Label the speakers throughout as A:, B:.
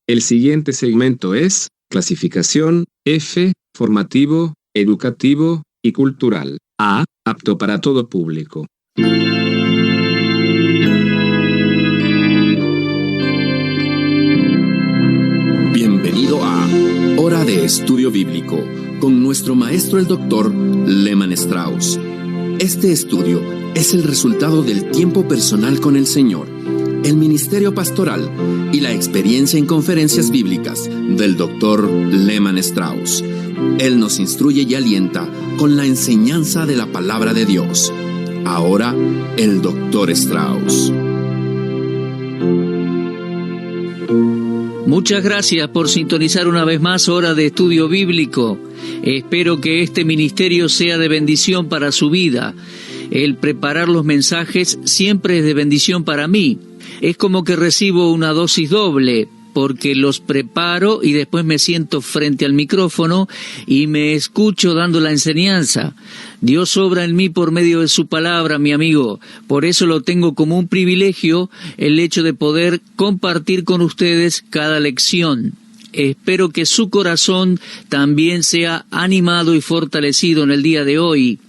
A: El siguiente segmento es clasificación F, formativo, educativo y cultural. A, apto para todo público.
B: Bienvenido a Hora de Estudio Bíblico con nuestro maestro el Dr. Lehman Strauss. Este estudio es el resultado del tiempo personal con el Señor, el ministerio pastoral y la experiencia en conferencias bíblicas del Dr. Lehman Strauss. Él nos instruye y alienta con la enseñanza de la palabra de Dios. Ahora, el Dr. Strauss.
C: Muchas gracias por sintonizar una vez más Hora de Estudio Bíblico. Espero que este ministerio sea de bendición para su vida. El preparar los mensajes siempre es de bendición para mí. Es como que recibo una dosis doble, porque los preparo y después me siento frente al micrófono y me escucho dando la enseñanza. Dios obra en mí por medio de su palabra, mi amigo. Por eso lo tengo como un privilegio el hecho de poder compartir con ustedes cada lección. Espero que su corazón también sea animado y fortalecido en el día de hoy.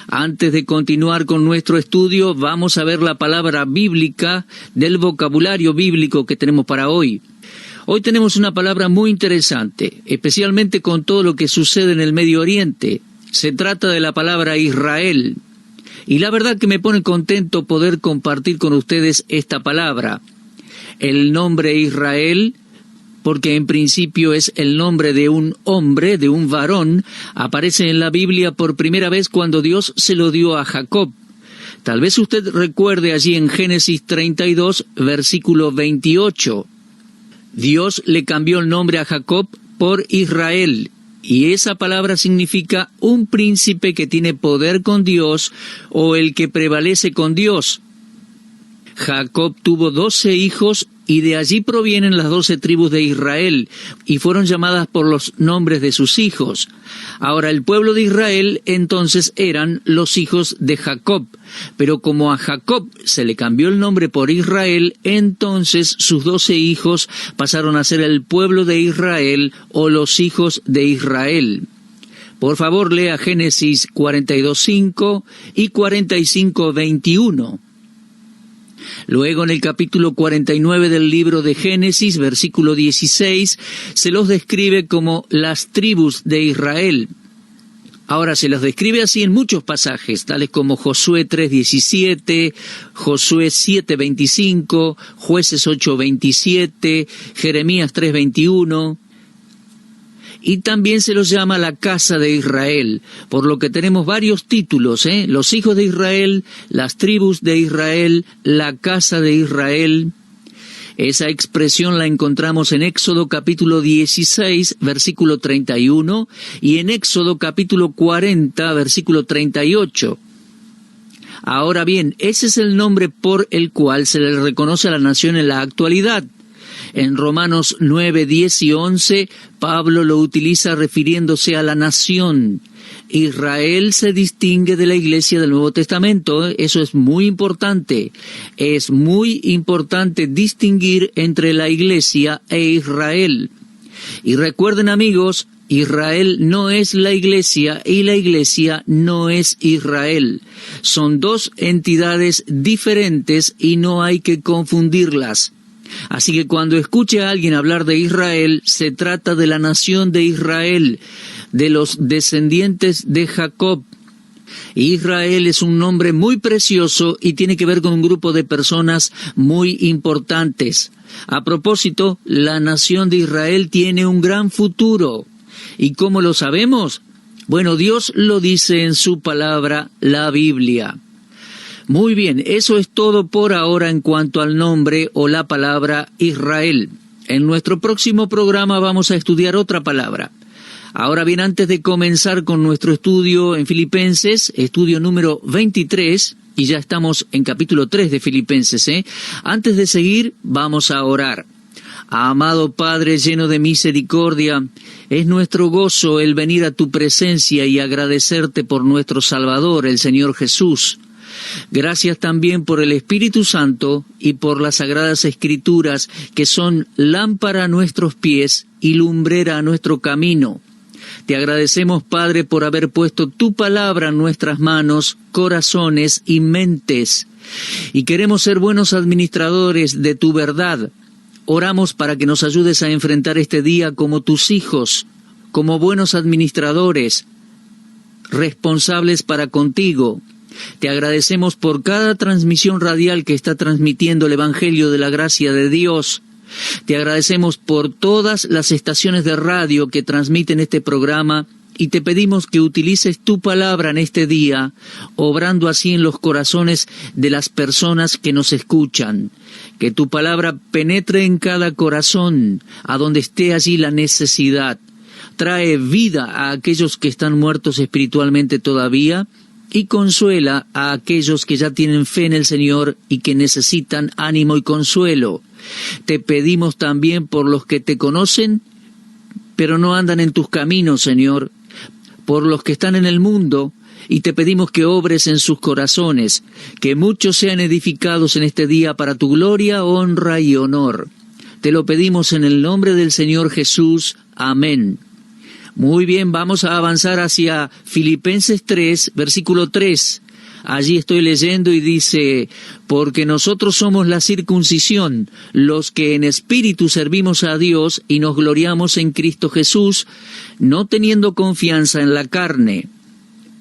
C: Antes de continuar con nuestro estudio, vamos a ver la palabra bíblica del vocabulario bíblico que tenemos para hoy. Hoy tenemos una palabra muy interesante, especialmente con todo lo que sucede en el Medio Oriente. Se trata de la palabra Israel. Y la verdad que me pone contento poder compartir con ustedes esta palabra. El nombre Israel, porque en principio es el nombre de un hombre, de un varón, aparece en la Biblia por primera vez cuando Dios se lo dio a Jacob. Tal vez usted recuerde allí en Génesis 32, versículo 28. Dios le cambió el nombre a Jacob por Israel, y esa palabra significa un príncipe que tiene poder con Dios o el que prevalece con Dios. Jacob tuvo 12 hijos y de allí provienen las 12 tribus de Israel, y fueron llamadas por los nombres de sus hijos. Ahora, el pueblo de Israel entonces eran los hijos de Jacob, pero como a Jacob se le cambió el nombre por Israel, entonces sus 12 hijos pasaron a ser el pueblo de Israel o los hijos de Israel. Por favor, lea Génesis 42:5 y 45:21. Luego en el capítulo 49 del libro de Génesis, versículo 16, se los describe como las tribus de Israel. Ahora se los describe así en muchos pasajes, tales como Josué 3:17, Josué 7:25, Jueces 8:27, Jeremías 3:21. Y también se los llama la casa de Israel, por lo que tenemos varios títulos, los hijos de Israel, las tribus de Israel, la casa de Israel. Esa expresión la encontramos en Éxodo capítulo 16, versículo 31, y en Éxodo capítulo 40, versículo 38. Ahora bien, ese es el nombre por el cual se le reconoce a la nación en la actualidad. En Romanos 9, 10 y 11, Pablo lo utiliza refiriéndose a la nación. Israel se distingue de la iglesia del Nuevo Testamento. Eso es muy importante. Es muy importante distinguir entre la iglesia e Israel. Y recuerden, amigos, Israel no es la iglesia y la iglesia no es Israel. Son dos entidades diferentes y no hay que confundirlas. Así que cuando escuche a alguien hablar de Israel, se trata de la nación de Israel, de los descendientes de Jacob. Israel es un nombre muy precioso y tiene que ver con un grupo de personas muy importantes. A propósito, la nación de Israel tiene un gran futuro. ¿Y cómo lo sabemos? Bueno, Dios lo dice en su palabra, la Biblia. Muy bien, eso es todo por ahora en cuanto al nombre o la palabra Israel. En nuestro próximo programa vamos a estudiar otra palabra. Ahora bien, antes de comenzar con nuestro estudio en Filipenses, estudio número 23, y ya estamos en capítulo 3 de Filipenses, Antes de seguir, vamos a orar. Amado Padre lleno de misericordia, es nuestro gozo el venir a tu presencia y agradecerte por nuestro Salvador, el Señor Jesús. Gracias también por el Espíritu Santo y por las Sagradas Escrituras, que son lámpara a nuestros pies y lumbrera a nuestro camino. Te agradecemos, Padre, por haber puesto tu palabra en nuestras manos, corazones y mentes. Y queremos ser buenos administradores de tu verdad. Oramos para que nos ayudes a enfrentar este día como tus hijos, como buenos administradores, responsables para contigo. Te agradecemos por cada transmisión radial que está transmitiendo el Evangelio de la gracia de Dios. Te agradecemos por todas las estaciones de radio que transmiten este programa y te pedimos que utilices tu palabra en este día, obrando así en los corazones de las personas que nos escuchan. Que tu palabra penetre en cada corazón, a donde esté allí la necesidad. Trae vida a aquellos que están muertos espiritualmente todavía y consuela a aquellos que ya tienen fe en el Señor y que necesitan ánimo y consuelo. Te pedimos también por los que te conocen, pero no andan en tus caminos, Señor, por los que están en el mundo, y te pedimos que obres en sus corazones, que muchos sean edificados en este día para tu gloria, honra y honor. Te lo pedimos en el nombre del Señor Jesús. Amén. Muy bien, vamos a avanzar hacia Filipenses 3, versículo 3. Allí estoy leyendo y dice: porque nosotros somos la circuncisión, los que en espíritu servimos a Dios y nos gloriamos en Cristo Jesús, no teniendo confianza en la carne.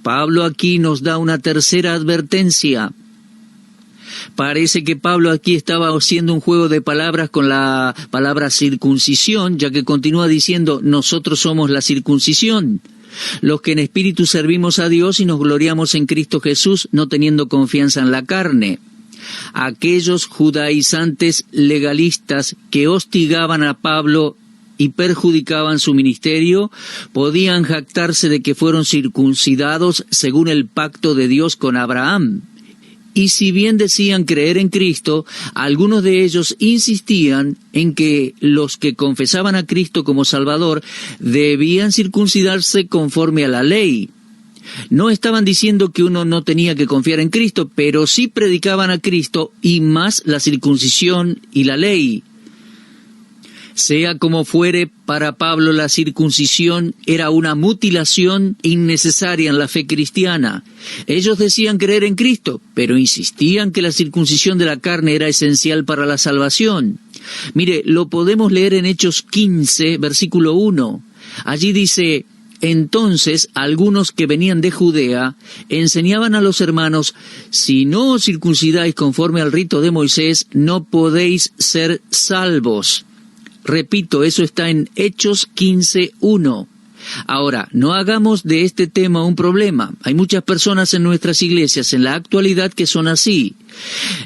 C: Pablo aquí nos da una tercera advertencia. Parece que Pablo aquí estaba haciendo un juego de palabras con la palabra circuncisión, ya que continúa diciendo: nosotros somos la circuncisión, los que en espíritu servimos a Dios y nos gloriamos en Cristo Jesús, no teniendo confianza en la carne. Aquellos judaizantes legalistas que hostigaban a Pablo y perjudicaban su ministerio, podían jactarse de que fueron circuncidados según el pacto de Dios con Abraham. Y si bien decían creer en Cristo, algunos de ellos insistían en que los que confesaban a Cristo como Salvador debían circuncidarse conforme a la ley. No estaban diciendo que uno no tenía que confiar en Cristo, pero sí predicaban a Cristo y más la circuncisión y la ley. Sea como fuere, para Pablo la circuncisión era una mutilación innecesaria en la fe cristiana. Ellos decían creer en Cristo, pero insistían que la circuncisión de la carne era esencial para la salvación. Mire, lo podemos leer en Hechos 15, versículo 1. Allí dice: entonces algunos que venían de Judea enseñaban a los hermanos: si no os circuncidáis conforme al rito de Moisés, no podéis ser salvos. Repito, eso está en Hechos 15:1. Ahora, no hagamos de este tema un problema. Hay muchas personas en nuestras iglesias en la actualidad que son así.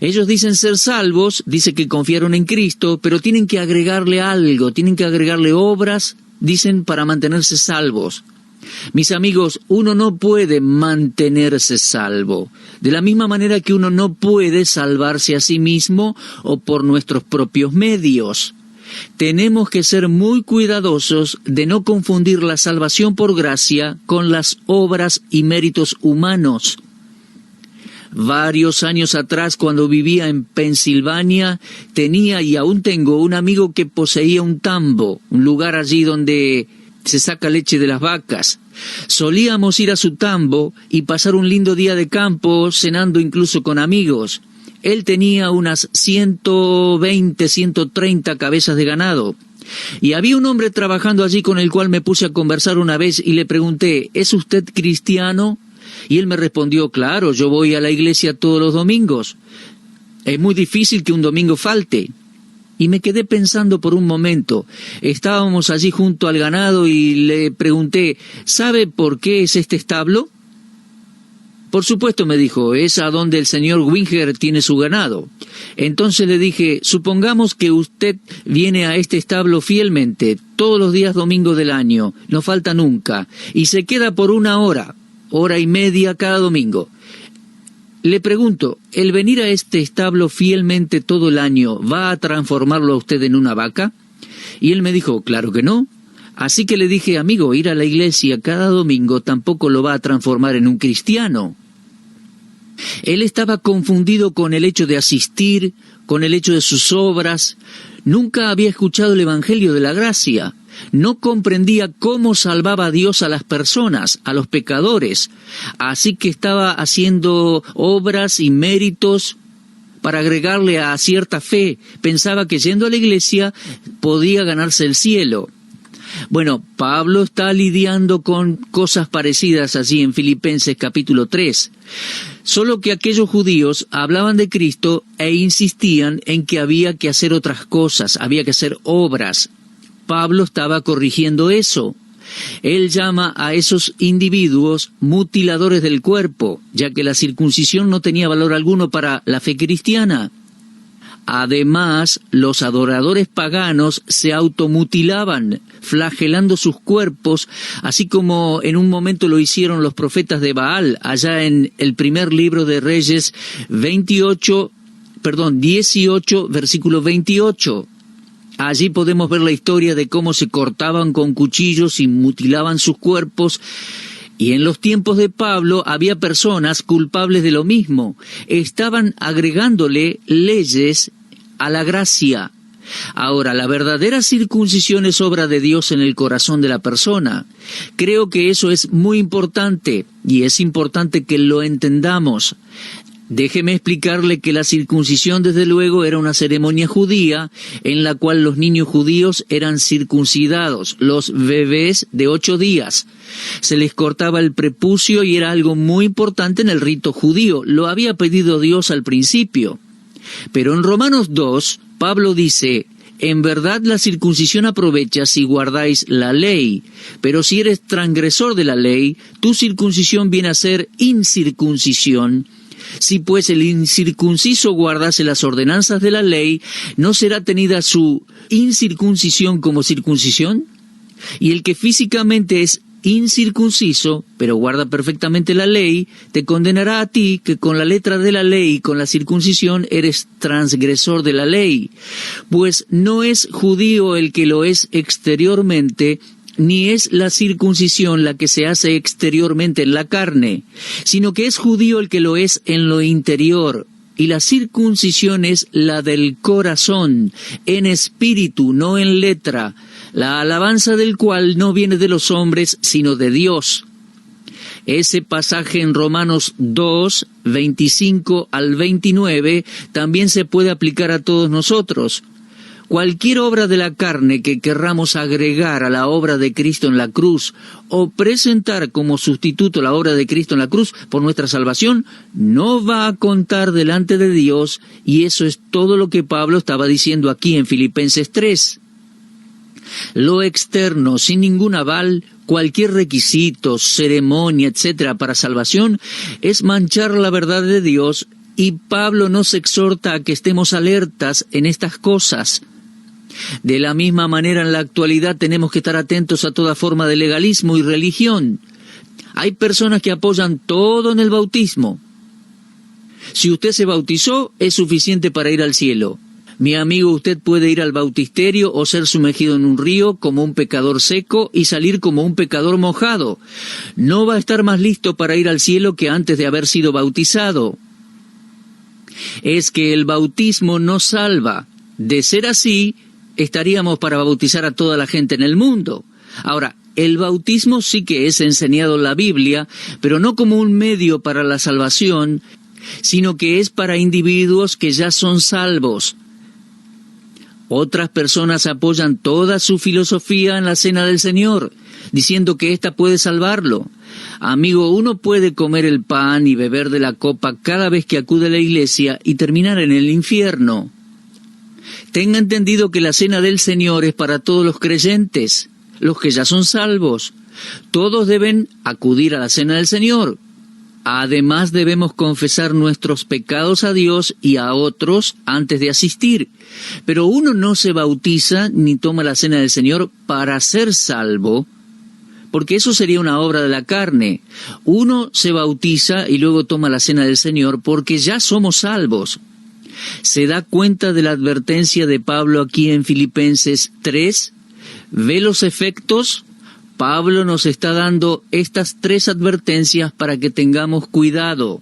C: Ellos dicen ser salvos, dicen que confiaron en Cristo, pero tienen que agregarle algo, tienen que agregarle obras, dicen, para mantenerse salvos. Mis amigos, uno no puede mantenerse salvo, de la misma manera que uno no puede salvarse a sí mismo o por nuestros propios medios. Tenemos que ser muy cuidadosos de no confundir la salvación por gracia con las obras y méritos humanos. Varios años atrás, cuando vivía en Pensilvania, tenía y aún tengo un amigo que poseía un tambo, un lugar allí donde se saca leche de las vacas. Solíamos ir a su tambo y pasar un lindo día de campo, cenando incluso con amigos. Él tenía unas 120, 130 cabezas de ganado. Y había un hombre trabajando allí con el cual me puse a conversar una vez y le pregunté: ¿es usted cristiano? Y él me respondió: claro, yo voy a la iglesia todos los domingos. Es muy difícil que un domingo falte. Y me quedé pensando por un momento. Estábamos allí junto al ganado y le pregunté: ¿sabe por qué es este establo? Por supuesto, me dijo, es a donde el señor Winger tiene su ganado. Entonces le dije: supongamos que usted viene a este establo fielmente, todos los días domingos del año, no falta nunca, y se queda por una hora y media cada domingo. Le pregunto, ¿el venir a este establo fielmente todo el año va a transformarlo a usted en una vaca? Y él me dijo: claro que no. Así que le dije: amigo, ir a la iglesia cada domingo tampoco lo va a transformar en un cristiano. Él estaba confundido con el hecho de asistir, con el hecho de sus obras. Nunca había escuchado el Evangelio de la gracia. No comprendía cómo salvaba a Dios a las personas, a los pecadores. Así que estaba haciendo obras y méritos para agregarle a cierta fe. Pensaba que yendo a la iglesia podía ganarse el cielo. Bueno, Pablo está lidiando con cosas parecidas allí en Filipenses capítulo 3. Solo que aquellos judíos hablaban de Cristo e insistían en que había que hacer otras cosas, había que hacer obras. Pablo estaba corrigiendo eso. Él llama a esos individuos mutiladores del cuerpo, ya que la circuncisión no tenía valor alguno para la fe cristiana. Además, los adoradores paganos se automutilaban, flagelando sus cuerpos, así como en un momento lo hicieron los profetas de Baal, allá en el primer libro de Reyes 18, versículo 28. Allí podemos ver la historia de cómo se cortaban con cuchillos y mutilaban sus cuerpos. Y en los tiempos de Pablo había personas culpables de lo mismo. Estaban agregándole leyes a la gracia. Ahora, la verdadera circuncisión es obra de Dios en el corazón de la persona. Creo que eso es muy importante, y es importante que lo entendamos. Déjeme explicarle que la circuncisión, desde luego, era una ceremonia judía en la cual los niños judíos eran circuncidados, los bebés de 8 días. Se les cortaba el prepucio y era algo muy importante en el rito judío. Lo había pedido Dios al principio. Pero en Romanos 2, Pablo dice: en verdad la circuncisión aprovecha si guardáis la ley, pero si eres transgresor de la ley, tu circuncisión viene a ser incircuncisión. Si pues el incircunciso guardase las ordenanzas de la ley, ¿no será tenida su incircuncisión como circuncisión? Y el que físicamente es incircunciso, pero guarda perfectamente la ley, te condenará a ti, que con la letra de la ley y con la circuncisión eres transgresor de la ley. Pues no es judío el que lo es exteriormente, ni es la circuncisión la que se hace exteriormente en la carne, sino que es judío el que lo es en lo interior. Y la circuncisión es la del corazón, en espíritu, no en letra, la alabanza del cual no viene de los hombres, sino de Dios. Ese pasaje en Romanos 2, 25 al 29, también se puede aplicar a todos nosotros. Cualquier obra de la carne que querramos agregar a la obra de Cristo en la cruz o presentar como sustituto la obra de Cristo en la cruz por nuestra salvación, no va a contar delante de Dios, y eso es todo lo que Pablo estaba diciendo aquí en Filipenses 3. Lo externo, sin ningún aval, cualquier requisito, ceremonia, etcétera, para salvación, es manchar la verdad de Dios, y Pablo nos exhorta a que estemos alertas en estas cosas. De la misma manera, en la actualidad tenemos que estar atentos a toda forma de legalismo y religión. Hay personas que apoyan todo en el bautismo. Si usted se bautizó, es suficiente para ir al cielo. Mi amigo, usted puede ir al bautisterio o ser sumergido en un río como un pecador seco y salir como un pecador mojado. No va a estar más listo para ir al cielo que antes de haber sido bautizado. Es que el bautismo no salva. De ser así, estaríamos para bautizar a toda la gente en el mundo. Ahora, el bautismo sí que es enseñado en la Biblia, pero no como un medio para la salvación, sino que es para individuos que ya son salvos. Otras personas apoyan toda su filosofía en la cena del Señor, diciendo que ésta puede salvarlo. Amigo, uno puede comer el pan y beber de la copa cada vez que acude a la iglesia y terminar en el infierno. Tenga entendido que la cena del Señor es para todos los creyentes, los que ya son salvos. Todos deben acudir a la cena del Señor. Además, debemos confesar nuestros pecados a Dios y a otros antes de asistir. Pero uno no se bautiza ni toma la cena del Señor para ser salvo, porque eso sería una obra de la carne. Uno se bautiza y luego toma la cena del Señor porque ya somos salvos. ¿Se da cuenta de la advertencia de Pablo aquí en Filipenses 3? ¿Ve los efectos? Pablo nos está dando estas 3 advertencias para que tengamos cuidado.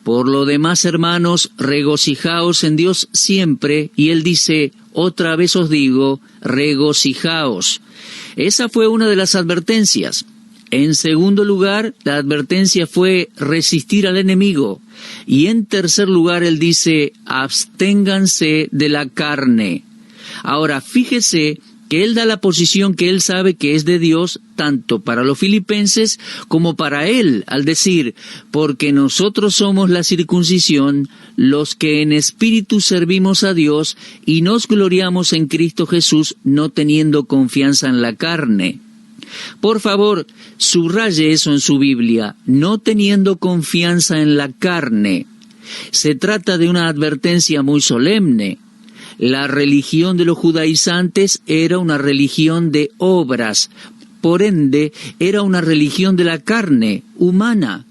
C: Por lo demás, hermanos, regocijaos en Dios siempre, y Él dice, otra vez os digo, regocijaos. Esa fue una de las advertencias. En segundo lugar, la advertencia fue resistir al enemigo. Y en tercer lugar, Él dice, absténganse de la carne. Ahora, fíjese que Él da la posición que Él sabe que es de Dios, tanto para los filipenses como para Él, al decir, porque nosotros somos la circuncisión, los que en espíritu servimos a Dios y nos gloriamos en Cristo Jesús, no teniendo confianza en la carne. Por favor, subraye eso en su Biblia, no teniendo confianza en la carne. Se trata de una advertencia muy solemne. La religión de los judaizantes era una religión de obras, por ende, era una religión de la carne, humana.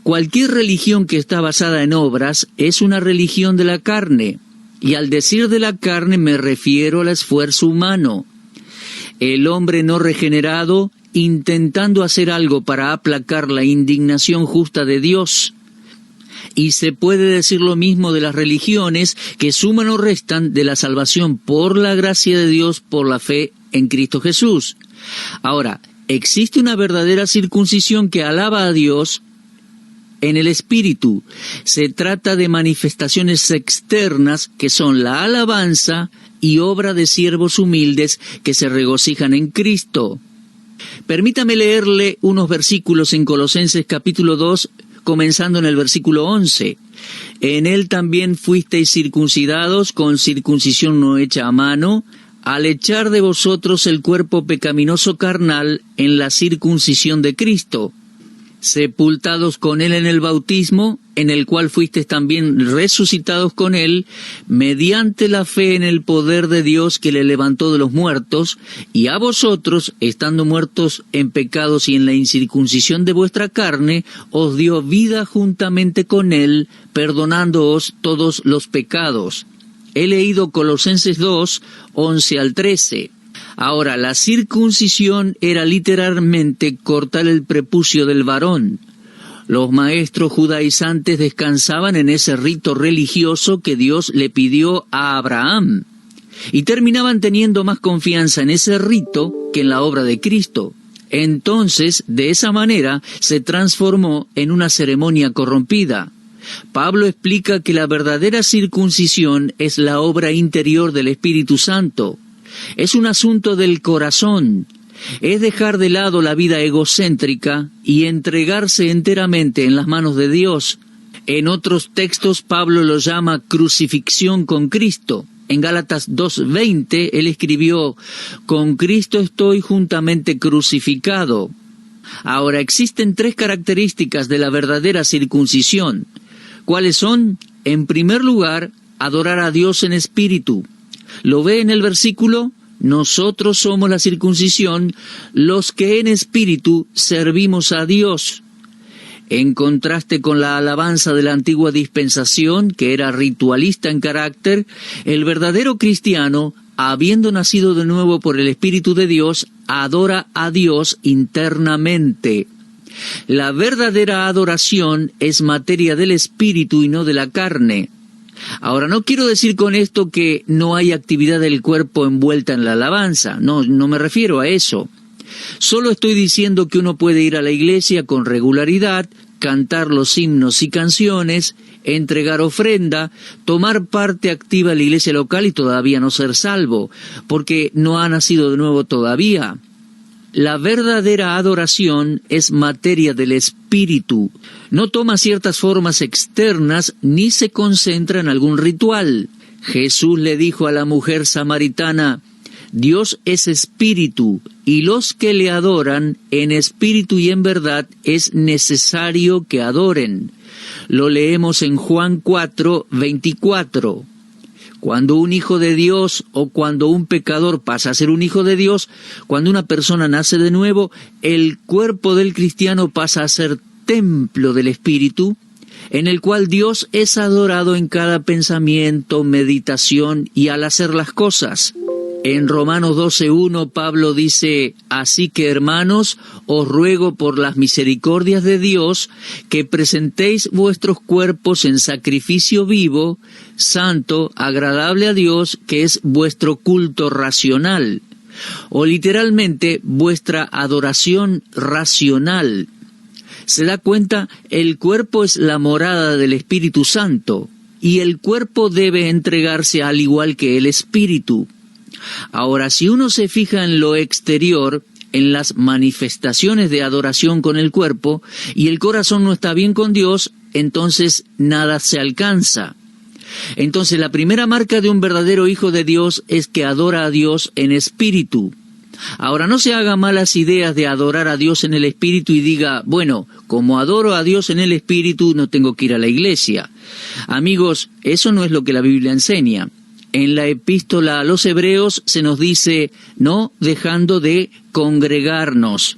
C: Cualquier religión que está basada en obras es una religión de la carne, y al decir de la carne me refiero al esfuerzo humano. El hombre no regenerado intentando hacer algo para aplacar la indignación justa de Dios. Y se puede decir lo mismo de las religiones que suman o restan de la salvación por la gracia de Dios por la fe en Cristo Jesús. Ahora, existe una verdadera circuncisión que alaba a Dios en el Espíritu. Se trata de manifestaciones externas que son la alabanza y obra de siervos humildes que se regocijan en Cristo. Permítame leerle unos versículos en Colosenses capítulo 2, comenzando en el versículo 11. En él también fuisteis circuncidados con circuncisión no hecha a mano, al echar de vosotros el cuerpo pecaminoso carnal en la circuncisión de Cristo, sepultados con él en el bautismo, en el cual fuisteis también resucitados con él, mediante la fe en el poder de Dios que le levantó de los muertos, y a vosotros, estando muertos en pecados y en la incircuncisión de vuestra carne, os dio vida juntamente con él, perdonándoos todos los pecados. He leído Colosenses 2, 11 al 13. Ahora, la circuncisión era literalmente cortar el prepucio del varón. Los maestros judaizantes descansaban en ese rito religioso que Dios le pidió a Abraham, y terminaban teniendo más confianza en ese rito que en la obra de Cristo. Entonces, de esa manera, se transformó en una ceremonia corrompida. Pablo explica que la verdadera circuncisión es la obra interior del Espíritu Santo. Es un asunto del corazón. Es dejar de lado la vida egocéntrica y entregarse enteramente en las manos de Dios. En otros textos Pablo lo llama crucifixión con Cristo. En Gálatas 2:20 él escribió, con Cristo estoy juntamente crucificado. Ahora, existen tres características de la verdadera circuncisión. ¿Cuáles son? En primer lugar, adorar a Dios en espíritu. ¿Lo ve en el versículo? Nosotros somos la circuncisión, los que en espíritu servimos a Dios. En contraste con la alabanza de la antigua dispensación, que era ritualista en carácter, el verdadero cristiano, habiendo nacido de nuevo por el Espíritu de Dios, adora a Dios internamente. La verdadera adoración es materia del espíritu y no de la carne. Ahora, no quiero decir con esto que no hay actividad del cuerpo envuelta en la alabanza, no me refiero a eso. Solo estoy diciendo que uno puede ir a la iglesia con regularidad, cantar los himnos y canciones, entregar ofrenda, tomar parte activa en la iglesia local y todavía no ser salvo, porque no ha nacido de nuevo todavía. La verdadera adoración es materia del espíritu. No toma ciertas formas externas ni se concentra en algún ritual. Jesús le dijo a la mujer samaritana, Dios es espíritu, y los que le adoran en espíritu y en verdad es necesario que adoren. Lo leemos en Juan 4:24. Cuando un hijo de Dios o cuando un pecador pasa a ser un hijo de Dios, cuando una persona nace de nuevo, el cuerpo del cristiano pasa a ser templo del Espíritu, en el cual Dios es adorado en cada pensamiento, meditación y al hacer las cosas. En Romanos 12:1 Pablo dice: así que, hermanos, os ruego por las misericordias de Dios que presentéis vuestros cuerpos en sacrificio vivo, santo, agradable a Dios, que es vuestro culto racional, o literalmente vuestra adoración racional. ¿Se da cuenta? El cuerpo es la morada del Espíritu Santo, y el cuerpo debe entregarse al igual que el Espíritu. Ahora, si uno se fija en lo exterior, en las manifestaciones de adoración con el cuerpo, y el corazón no está bien con Dios, entonces nada se alcanza. Entonces, la primera marca de un verdadero hijo de Dios es que adora a Dios en espíritu. Ahora, no se haga malas ideas de adorar a Dios en el espíritu y diga: bueno, como adoro a Dios en el espíritu, no tengo que ir a la iglesia. Amigos, eso no es lo que la Biblia enseña. En la epístola a los Hebreos se nos dice: no dejando de congregarnos.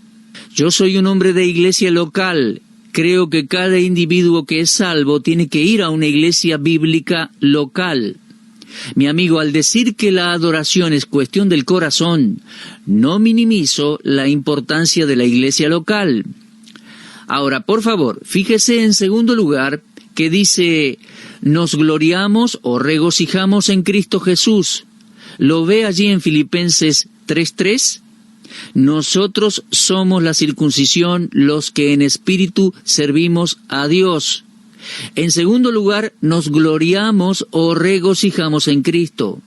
C: Yo soy un hombre de iglesia local. Creo que cada individuo que es salvo tiene que ir a una iglesia bíblica local. Mi amigo, al decir que la adoración es cuestión del corazón, no minimizo la importancia de la iglesia local. Ahora, por favor, fíjese en segundo lugar que dice: nos gloriamos o regocijamos en Cristo Jesús. ¿Lo ve allí en Filipenses 3:3? Nosotros somos la circuncisión, los que en espíritu servimos a Dios. En segundo lugar, nos gloriamos o regocijamos en Cristo.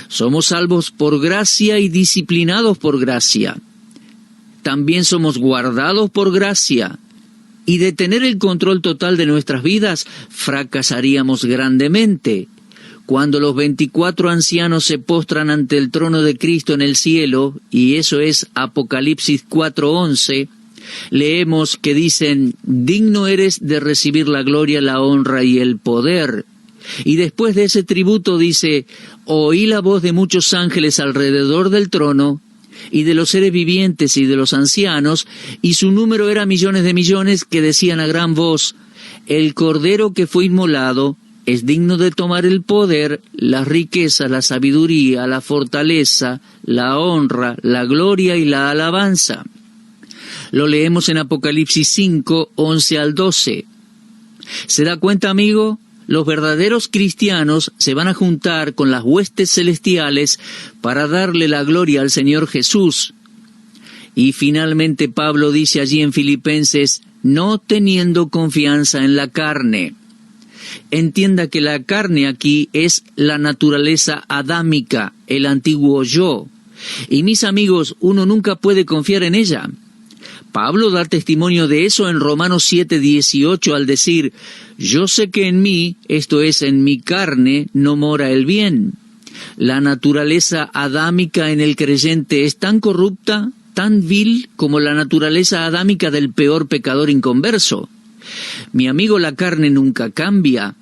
C: Somos salvos por gracia y disciplinados por gracia. También somos guardados por gracia. Y de tener el control total de nuestras vidas, fracasaríamos grandemente. Cuando los 24 ancianos se postran ante el trono de Cristo en el cielo, y eso es Apocalipsis 4:11, leemos que dicen: digno eres de recibir la gloria, la honra y el poder. Y después de ese tributo dice: oí la voz de muchos ángeles alrededor del trono, y de los seres vivientes y de los ancianos, y su número era millones de millones, que decían a gran voz: el Cordero que fue inmolado es digno de tomar el poder, la riqueza, la sabiduría, la fortaleza, la honra, la gloria y la alabanza. Lo leemos en Apocalipsis 5:11 al 12. ¿Se da cuenta, amigo? Los verdaderos cristianos se van a juntar con las huestes celestiales para darle la gloria al Señor Jesús. Y finalmente Pablo dice allí en Filipenses: no teniendo confianza en la carne. Entienda que la carne aquí es la naturaleza adámica, el antiguo yo. Y mis amigos, uno nunca puede confiar en ella. Pablo da testimonio de eso en Romanos 7:18 al decir: yo sé que en mí, esto es, en mi carne, no mora el bien. La naturaleza adámica en el creyente es tan corrupta, tan vil, como la naturaleza adámica del peor pecador inconverso. Mi amigo, la carne nunca cambia.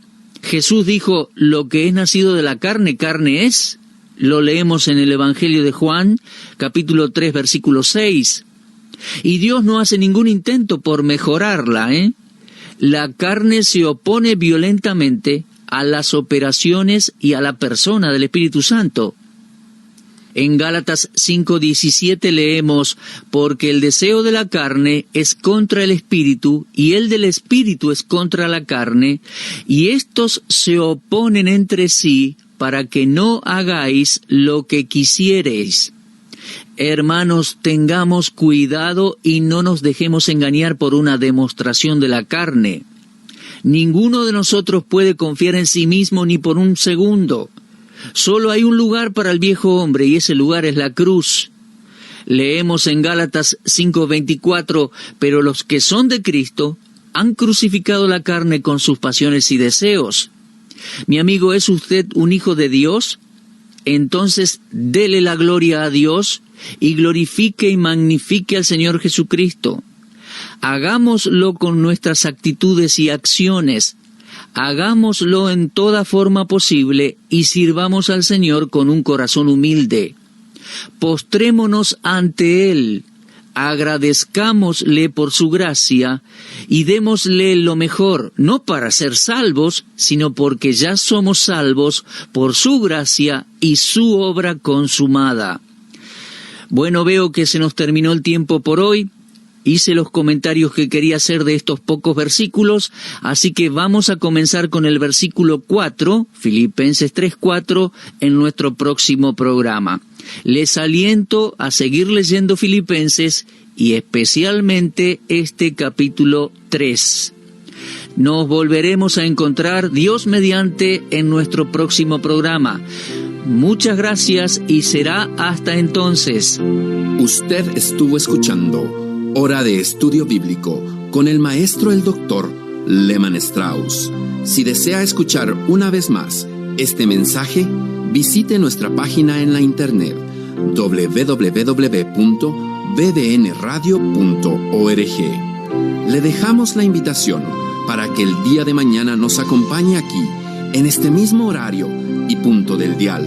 C: Jesús dijo: lo que es nacido de la carne, carne es. Lo leemos en el Evangelio de Juan, capítulo 3, versículo 6. Y Dios no hace ningún intento por mejorarla, La carne se opone violentamente a las operaciones y a la persona del Espíritu Santo. En Gálatas 5:17 leemos: porque el deseo de la carne es contra el espíritu, y el del espíritu es contra la carne, y estos se oponen entre sí para que no hagáis lo que quisiereis. Hermanos, tengamos cuidado y no nos dejemos engañar por una demostración de la carne. Ninguno de nosotros puede confiar en sí mismo ni por un segundo. Solo hay un lugar para el viejo hombre, y ese lugar es la cruz. Leemos en Gálatas 5:24, pero los que son de Cristo han crucificado la carne con sus pasiones y deseos. Mi amigo, ¿es usted un hijo de Dios? Entonces dele la gloria a Dios y glorifique y magnifique al Señor Jesucristo. Hagámoslo con nuestras actitudes y acciones. Hagámoslo en toda forma posible y sirvamos al Señor con un corazón humilde. Postrémonos ante Él. agradezcámosle por su gracia y démosle lo mejor, no para ser salvos, sino porque ya somos salvos por su gracia y su obra consumada. Bueno, veo que se nos terminó el tiempo por hoy. Hice los comentarios que quería hacer de estos pocos versículos, así que vamos a comenzar con el versículo 4, Filipenses 3:4, en nuestro próximo programa. Les aliento a seguir leyendo Filipenses y especialmente este capítulo 3. Nos volveremos a encontrar, Dios mediante, en nuestro próximo programa. Muchas gracias y será hasta entonces.
B: Usted estuvo escuchando Hora de Estudio Bíblico con el maestro el doctor Lehman Strauss. Si desea escuchar una vez más este mensaje, visite nuestra página en la internet www.bbnradio.org. Le dejamos la invitación para que el día de mañana nos acompañe aquí, en este mismo horario y punto del dial.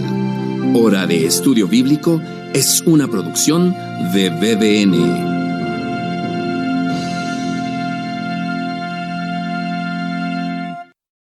B: Hora de Estudio Bíblico es una producción de BBN.